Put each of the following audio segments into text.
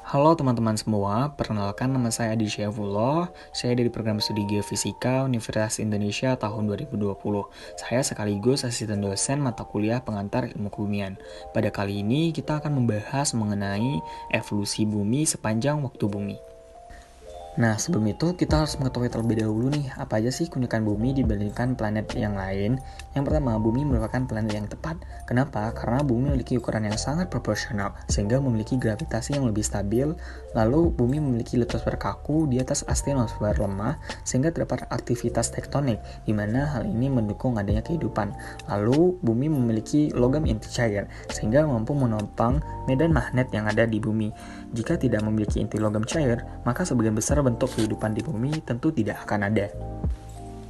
Halo teman-teman semua, perkenalkan nama saya Adi Syaifullah. Saya dari program studi Geofisika Universitas Indonesia tahun 2020. Saya sekaligus asisten dosen mata kuliah pengantar ilmu kebumian. Pada kali ini kita akan membahas mengenai evolusi bumi sepanjang waktu bumi. Nah, sebelum itu kita harus mengetahui terlebih dahulu nih, apa aja sih keunikan bumi dibandingkan planet yang lain. Yang pertama, bumi merupakan planet yang tepat. Kenapa? Karena bumi memiliki ukuran yang sangat proporsional, sehingga memiliki gravitasi yang lebih stabil. Lalu, bumi memiliki litosfer kaku di atas astenosfer lemah, sehingga terdapat aktivitas tektonik, di mana hal ini mendukung adanya kehidupan. Lalu, bumi memiliki logam inti cair, sehingga mampu menopang medan magnet yang ada di bumi. Jika tidak memiliki inti logam cair, maka sebagian besar bentuk kehidupan di bumi tentu tidak akan ada.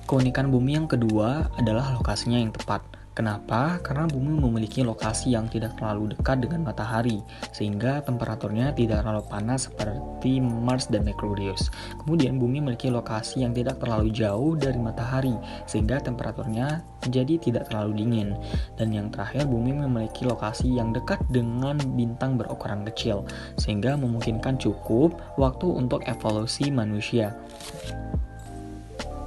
Keunikan bumi yang kedua adalah lokasinya yang tepat. Kenapa? Karena bumi memiliki lokasi yang tidak terlalu dekat dengan matahari, sehingga temperaturnya tidak terlalu panas seperti Mars dan Merkurius. Kemudian bumi memiliki lokasi yang tidak terlalu jauh dari matahari, sehingga temperaturnya menjadi tidak terlalu dingin. Dan yang terakhir, bumi memiliki lokasi yang dekat dengan bintang berukuran kecil, sehingga memungkinkan cukup waktu untuk evolusi manusia.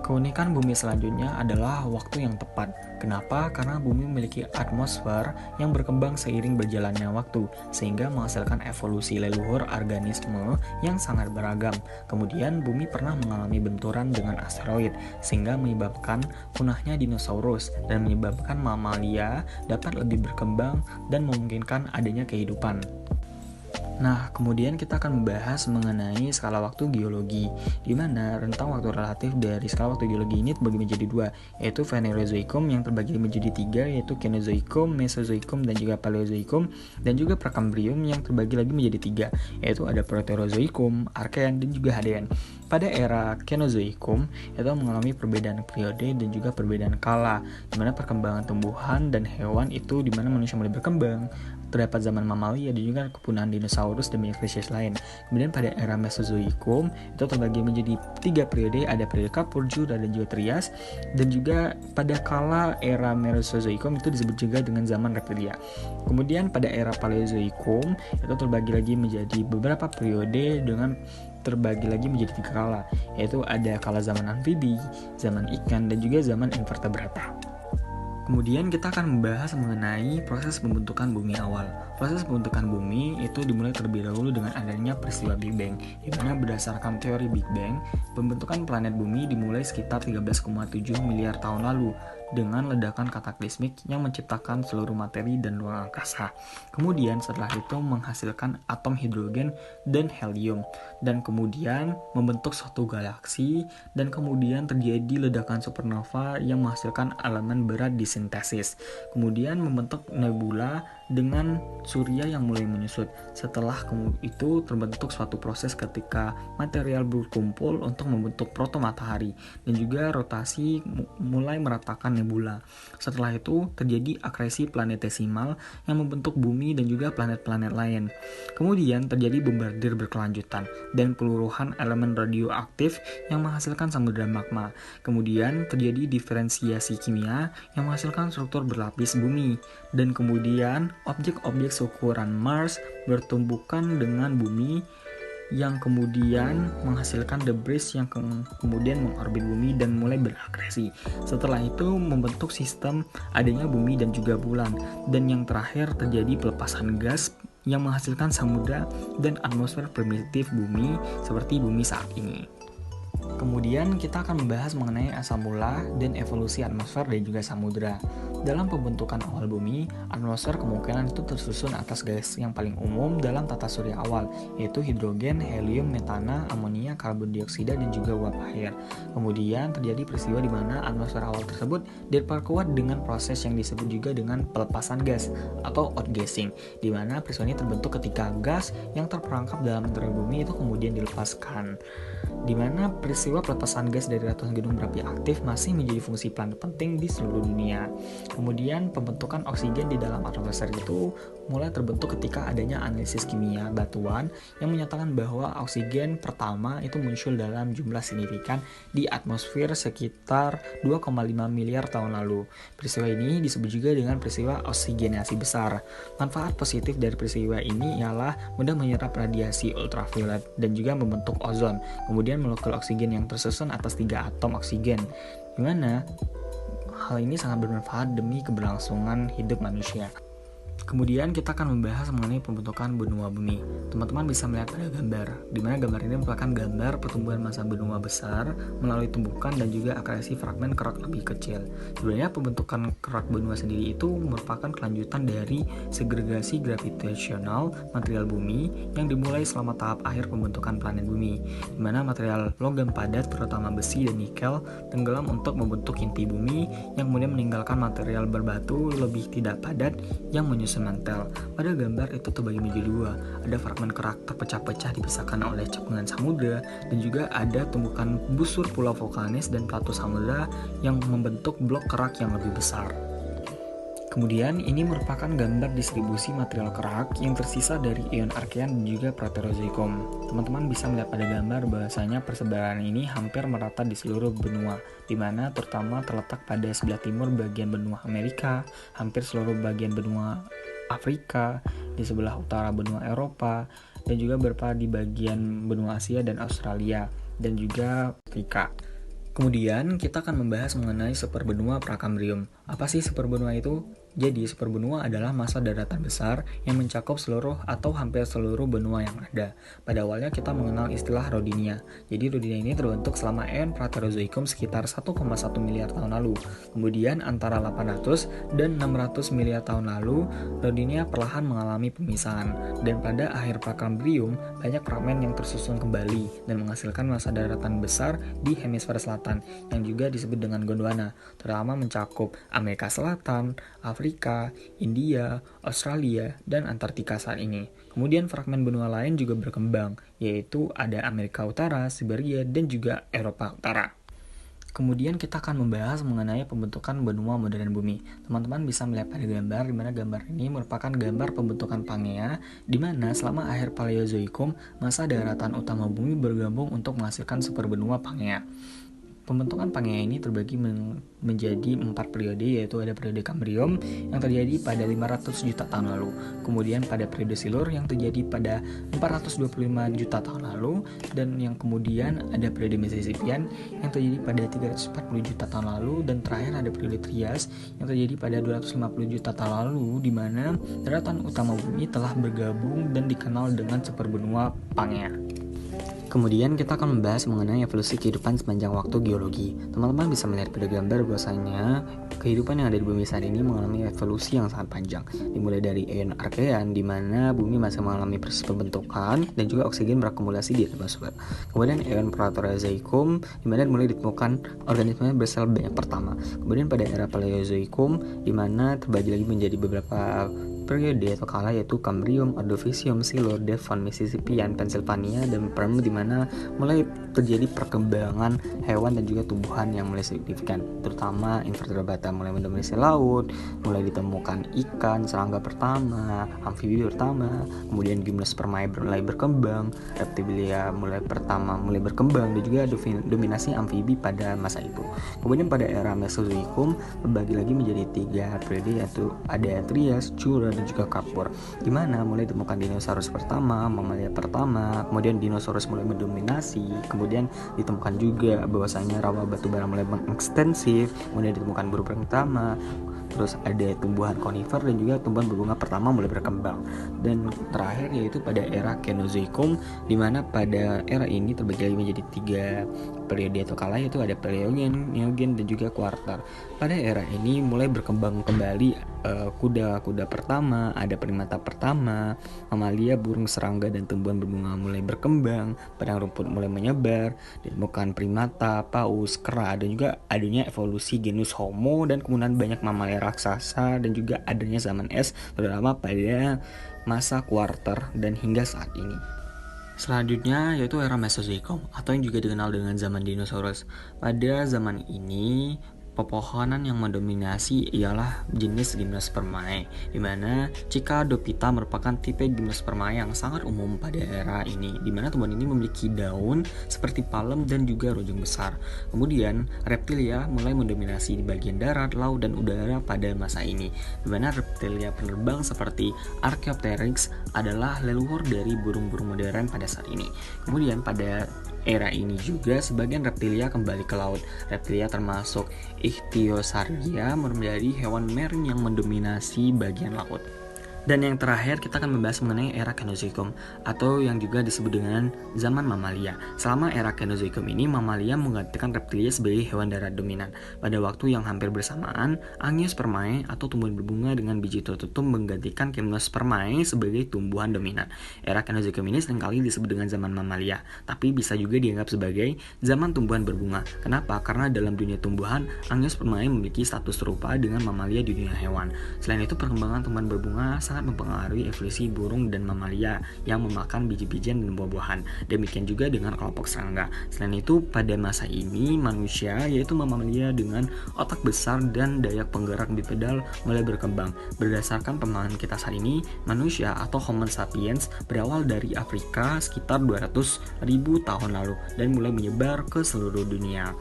Keunikan bumi selanjutnya adalah waktu yang tepat. Kenapa? Karena bumi memiliki atmosfer yang berkembang seiring berjalannya waktu, sehingga menghasilkan evolusi leluhur organisme yang sangat beragam. Kemudian bumi pernah mengalami benturan dengan asteroid, sehingga menyebabkan punahnya dinosaurus dan menyebabkan mamalia dapat lebih berkembang dan memungkinkan adanya kehidupan. Nah, kemudian kita akan membahas mengenai skala waktu geologi, di mana rentang waktu relatif dari skala waktu geologi ini terbagi menjadi dua, yaitu Phanerozoikum yang terbagi menjadi tiga, yaitu Kenozoikum, Mesozoikum, dan juga Paleozoikum, dan juga Prakambrium yang terbagi lagi menjadi tiga, yaitu ada Proterozoikum, Archean, dan juga Hadean. Pada era Kenozoikum, itu mengalami perbedaan periode dan juga perbedaan kala, di mana perkembangan tumbuhan dan hewan itu di mana manusia mulai berkembang, terdapat zaman mamalia dan juga kepunahan dinosaurus dan banyak spesies lain. Kemudian pada era Mesozoikum itu terbagi menjadi tiga periode, ada periode Kapur, Jura, dan juga Trias. Dan juga pada kala era Mesozoikum itu disebut juga dengan zaman Reptilia. Kemudian pada era Paleozoikum itu terbagi lagi menjadi beberapa periode dengan terbagi lagi menjadi tiga kala, yaitu ada kala zaman amfibi, zaman ikan, dan juga zaman invertebrata. Kemudian kita akan membahas mengenai proses pembentukan bumi awal. Proses pembentukan bumi itu dimulai terlebih dahulu dengan adanya peristiwa Big Bang, di mana berdasarkan teori Big Bang, pembentukan planet bumi dimulai sekitar 13,7 miliar tahun lalu dengan ledakan kataklismik yang menciptakan seluruh materi dan ruang angkasa. Kemudian setelah itu menghasilkan atom hidrogen dan helium, dan kemudian membentuk suatu galaksi, dan kemudian terjadi ledakan supernova yang menghasilkan elemen berat disintesis. Kemudian membentuk nebula dengan surya yang mulai menyusut. Setelah itu terbentuk suatu proses ketika material berkumpul untuk membentuk protomatahari, dan juga rotasi mulai meratakan nebula. Setelah itu terjadi akresi planetesimal yang membentuk bumi dan juga planet-planet lain. Kemudian terjadi bombardir berkelanjutan dan peluruhan elemen radioaktif yang menghasilkan samudera magma. Kemudian terjadi diferensiasi kimia yang menghasilkan struktur berlapis bumi. Dan kemudian objek-objek seukuran Mars bertumbukan dengan bumi yang kemudian menghasilkan debris yang kemudian mengorbit bumi dan mulai berakresi. Setelah itu membentuk sistem adanya bumi dan juga bulan. Dan yang terakhir terjadi pelepasan gas yang menghasilkan samudra dan atmosfer primitif bumi seperti bumi saat ini. Kemudian kita akan membahas mengenai asal mula dan evolusi atmosfer dan juga samudra. Dalam pembentukan awal bumi, atmosfer kemungkinan itu tersusun atas gas yang paling umum dalam tata surya awal, yaitu hidrogen, helium, metana, amonia, karbon dioksida, dan juga uap air. Kemudian terjadi peristiwa di mana atmosfer awal tersebut diperkuat dengan proses yang disebut juga dengan pelepasan gas atau outgassing, di mana peristiwa ini terbentuk ketika gas yang terperangkap dalam interior bumi itu kemudian dilepaskan. Di mana peristiwa pelepasan gas dari ratusan gedung berapi aktif masih menjadi fungsi planet penting di seluruh dunia. Kemudian pembentukan oksigen di dalam atmosfer itu mulai terbentuk ketika adanya analisis kimia batuan yang menyatakan bahwa oksigen pertama itu muncul dalam jumlah signifikan di atmosfer sekitar 2,5 miliar tahun lalu. Peristiwa ini disebut juga dengan peristiwa oksigenasi besar. Manfaat positif dari peristiwa ini ialah mudah menyerap radiasi ultraviolet dan juga membentuk ozon. Kemudian molekul oksigen yang tersusun atas 3 atom oksigen, di mana hal ini sangat bermanfaat demi keberlangsungan hidup manusia. Kemudian kita akan membahas mengenai pembentukan benua bumi. Teman-teman bisa melihat pada gambar, di mana gambar ini merupakan gambar pertumbuhan massa benua besar melalui tumbukan dan juga akresi fragmen kerak lebih kecil. Sebenarnya pembentukan kerak benua sendiri itu merupakan kelanjutan dari segregasi gravitasional material bumi yang dimulai selama tahap akhir pembentukan planet bumi, di mana material logam padat terutama besi dan nikel tenggelam untuk membentuk inti bumi yang kemudian meninggalkan material berbatu lebih tidak padat yang menyusun mantel. Pada gambar itu terbagi menjadi 2. Ada fragmen kerak terpecah-pecah dipisahkan oleh cekungan samudra dan juga ada tumbukan busur pulau vulkanis dan plato samudra yang membentuk blok kerak yang lebih besar. Kemudian ini merupakan gambar distribusi material kerak yang tersisa dari ion arkean dan juga proterozoikum. Teman-teman bisa melihat pada gambar bahwasanya persebaran ini hampir merata di seluruh benua, di mana terutama terletak pada sebelah timur bagian benua Amerika, hampir seluruh bagian benua Afrika, di sebelah utara benua Eropa, dan juga beberapa di bagian benua Asia dan Australia, dan juga Afrika. Kemudian kita akan membahas mengenai superbenua Prakambrium. Apa sih superbenua itu? Jadi superbenua adalah massa daratan besar yang mencakup seluruh atau hampir seluruh benua yang ada. Pada awalnya kita mengenal istilah Rodinia. Jadi Rodinia ini terbentuk selama eon Proterozoikum sekitar 1,1 miliar tahun lalu. Kemudian antara 800 dan 600 miliar tahun lalu, Rodinia perlahan mengalami pemisahan. Dan pada akhir Prakambrium, banyak fragmen yang tersusun kembali dan menghasilkan massa daratan besar di hemisfer selatan yang juga disebut dengan Gondwana, terutama mencakup Amerika Selatan, Afrika, India, Australia, dan Antartika saat ini. Kemudian fragmen benua lain juga berkembang, yaitu ada Amerika Utara, Siberia, dan juga Eropa Utara. Kemudian kita akan membahas mengenai pembentukan benua modern bumi. Teman-teman bisa melihat pada gambar, di mana gambar ini merupakan gambar pembentukan Pangea, di mana selama akhir Paleozoikum, massa daratan utama bumi bergabung untuk menghasilkan superbenua Pangea. Pembentukan Pangea ini terbagi menjadi 4 periode, yaitu ada periode Kambrium yang terjadi pada 500 juta tahun lalu, kemudian pada periode Silur yang terjadi pada 425 juta tahun lalu, dan yang kemudian ada periode Mississippian yang terjadi pada 340 juta tahun lalu, dan terakhir ada periode Trias yang terjadi pada 250 juta tahun lalu, di mana daratan utama bumi telah bergabung dan dikenal dengan superbenua Pangea. Kemudian kita akan membahas mengenai evolusi kehidupan sepanjang waktu geologi. Teman-teman bisa melihat pada gambar bahwasanya kehidupan yang ada di bumi saat ini mengalami evolusi yang sangat panjang. Dimulai dari eon arkean, di mana bumi masih mengalami proses pembentukan dan juga oksigen berakumulasi di atmosfer. Kemudian eon Proterozoikum, di mana mulai ditemukan organisme bersel banyak pertama. Kemudian pada era Paleozoikum, di mana terbagi lagi menjadi beberapa periode atau kala, yaitu Kambrium, Ordovisium, Silur, Devon, Mississippian, Pennsylvania, dan Perm, di mana mulai terjadi perkembangan hewan dan juga tumbuhan yang mulai signifikan, terutama invertebrata mulai mendominasi laut, mulai ditemukan ikan, serangga pertama, amfibi pertama, kemudian Gymnospermae mulai berkembang, Reptilia mulai berkembang, dan juga dominasi amfibi pada masa itu. Kemudian pada era Mesozoikum berbagi lagi menjadi 3 periode, yaitu ada Trias, Jura, dan juga Kapur, di mana mulai ditemukan dinosaurus pertama, mamalia pertama, kemudian dinosaurus mulai mendominasi, kemudian ditemukan juga bahwasanya rawa batu bara mulai mengekstensif, kemudian ditemukan buru pertama, terus ada tumbuhan konifer dan juga tumbuhan berbunga pertama mulai berkembang. Dan terakhir yaitu pada era Kenozoikum, di mana pada era ini terbagi menjadi 3 periode atau kala, yaitu ada Paleogen, Neogen, dan juga Kuarter. Pada era ini mulai berkembang kembali kuda pertama, ada primata pertama, mamalia, burung, serangga, dan tumbuhan berbunga mulai berkembang, padang rumput mulai menyebar, ditemukan primata, paus, kera, dan juga adanya evolusi genus Homo, dan kemudian banyak mamalia raksasa, dan juga adanya zaman es, terutama pada masa Kuarter dan hingga saat ini. Selanjutnya yaitu era Mesozoikum, atau yang juga dikenal dengan zaman dinosaurus. Pada zaman ini Pepohonan yang mendominasi ialah jenis Gymnospermae, di mana Cicadophyta merupakan tipe Gymnospermae yang sangat umum pada era ini, di mana tumbuhan ini memiliki daun seperti palem dan juga rojong besar. Kemudian, reptilia mulai mendominasi di bagian darat, laut, dan udara pada masa ini, di mana reptilia penerbang seperti Archaeopteryx adalah leluhur dari burung-burung modern pada saat ini. Kemudian pada era ini juga sebagian reptilia kembali ke laut. Reptilia termasuk Ichthyosargia menjadi hewan marine yang mendominasi bagian laut. Dan yang terakhir kita akan membahas mengenai era Kenozoikum atau yang juga disebut dengan zaman mamalia. Selama era Kenozoikum ini, mamalia menggantikan reptilia sebagai hewan darat dominan. Pada waktu yang hampir bersamaan, Angiospermae atau tumbuhan berbunga dengan biji tertutup menggantikan Gymnospermae sebagai tumbuhan dominan. Era Kenozoikum ini seringkali disebut dengan zaman mamalia, tapi bisa juga dianggap sebagai zaman tumbuhan berbunga. Kenapa? Karena dalam dunia tumbuhan, Angiospermae memiliki status serupa dengan mamalia di dunia hewan. Selain itu, perkembangan tumbuhan berbunga sangat mempengaruhi evolusi burung dan mamalia yang memakan biji-bijian dan buah-buahan. Demikian juga dengan kelompok serangga. Selain itu, pada masa ini manusia, yaitu mamalia dengan otak besar dan daya penggerak bipedal mulai berkembang. Berdasarkan pemahaman kita saat ini, manusia atau Homo sapiens berawal dari Afrika sekitar 200.000 tahun lalu dan mulai menyebar ke seluruh dunia.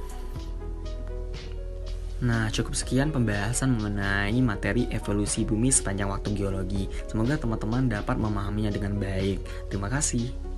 Nah, cukup sekian pembahasan mengenai materi evolusi bumi sepanjang waktu geologi. Semoga teman-teman dapat memahaminya dengan baik. Terima kasih.